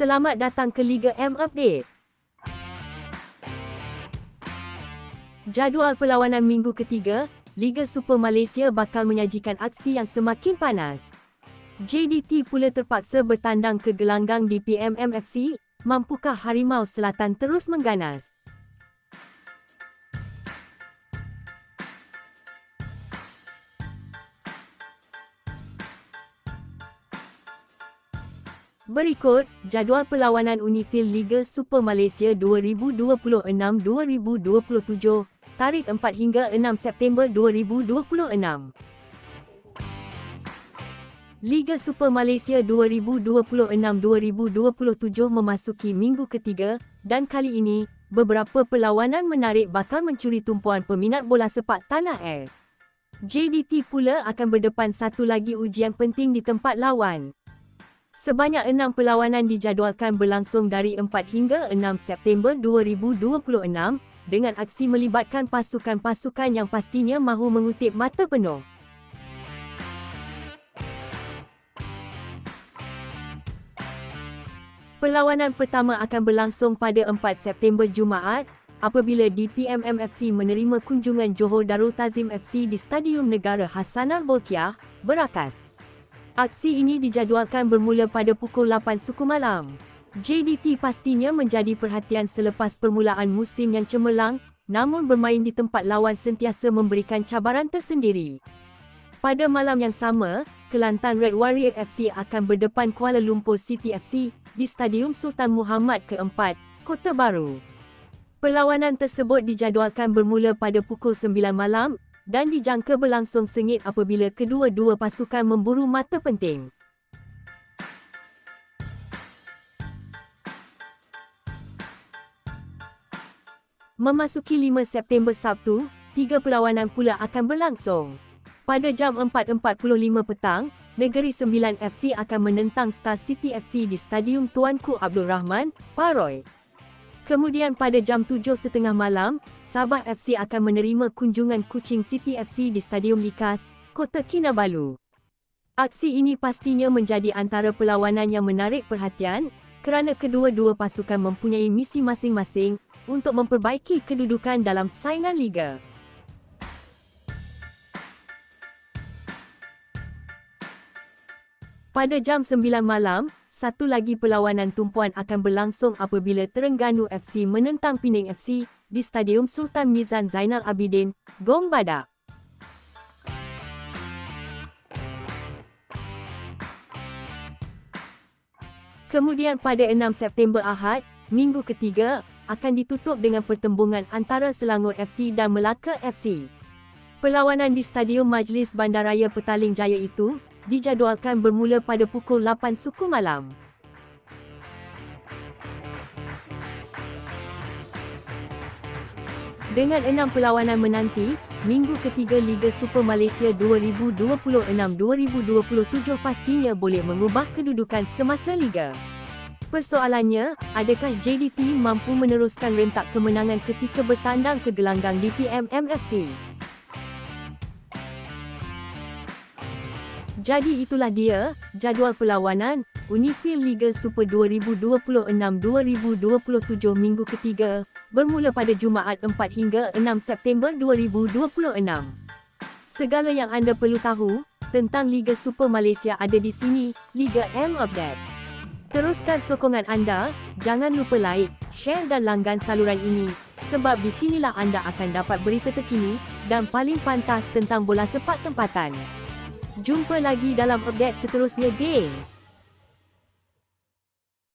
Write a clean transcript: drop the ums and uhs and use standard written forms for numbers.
Selamat datang ke Liga M Update. Jadual perlawanan minggu ketiga, Liga Super Malaysia bakal menyajikan aksi yang semakin panas. JDT pula terpaksa bertandang ke gelanggang di PMMFC. Mampukah Harimau Selatan terus mengganas? Berikut, jadual perlawanan Unifil Liga Super Malaysia 2026-2027, tarikh 4 hingga 6 September 2026. Liga Super Malaysia 2026-2027 memasuki minggu ketiga dan kali ini, beberapa perlawanan menarik bakal mencuri tumpuan peminat bola sepak tanah air. JDT pula akan berdepan satu lagi ujian penting di tempat lawan. Sebanyak 6 perlawanan dijadualkan berlangsung dari 4 hingga 6 September 2026 dengan aksi melibatkan pasukan-pasukan yang pastinya mahu mengutip mata penuh. Perlawanan pertama akan berlangsung pada 4 September Jumaat apabila DPMMFC menerima kunjungan Johor Darul Tazim FC di Stadium Negara Hassanal Bolkiah, Berakas. Aksi ini dijadualkan bermula pada pukul 8 suku malam. JDT pastinya menjadi perhatian selepas permulaan musim yang cemerlang, namun bermain di tempat lawan sentiasa memberikan cabaran tersendiri. Pada malam yang sama, Kelantan Red Warrior FC akan berdepan Kuala Lumpur City FC di Stadium Sultan Muhammad ke-4, Kota Baru. Perlawanan tersebut dijadualkan bermula pada pukul 9 malam dan dijangka berlangsung sengit apabila kedua-dua pasukan memburu mata penting. Memasuki 5 September Sabtu, 3 perlawanan pula akan berlangsung. Pada jam 4.45 petang, Negeri Sembilan FC akan menentang Star City FC di Stadium Tuanku Abdul Rahman, Paroi. Kemudian pada jam 7.30 malam, Sabah FC akan menerima kunjungan Kuching City FC di Stadium Likas, Kota Kinabalu. Aksi ini pastinya menjadi antara perlawanan yang menarik perhatian kerana kedua-dua pasukan mempunyai misi masing-masing untuk memperbaiki kedudukan dalam saingan liga. Pada jam 9 malam, satu lagi perlawanan tumpuan akan berlangsung apabila Terengganu FC menentang Pening FC di Stadium Sultan Mizan Zainal Abidin, Gong Badak. Kemudian pada 6 September Ahad, minggu ketiga, akan ditutup dengan pertembungan antara Selangor FC dan Melaka FC. Perlawanan di Stadium Majlis Bandaraya Petaling Jaya itu dijadualkan bermula pada pukul 8 suku malam. Dengan 6 perlawanan menanti, minggu ketiga Liga Super Malaysia 2026-2027 pastinya boleh mengubah kedudukan semasa liga. Persoalannya, adakah JDT mampu meneruskan rentak kemenangan ketika bertandang ke gelanggang DPMMFC? Jadi itulah dia, jadual perlawanan Unifil Liga Super 2026-2027 minggu ketiga, bermula pada Jumaat 4 hingga 6 September 2026. Segala yang anda perlu tahu tentang Liga Super Malaysia ada di sini, Liga M Update. Teruskan sokongan anda, jangan lupa like, share dan langgan saluran ini, sebab di sinilah anda akan dapat berita terkini dan paling pantas tentang bola sepak tempatan. Jumpa lagi dalam update seterusnya, geng.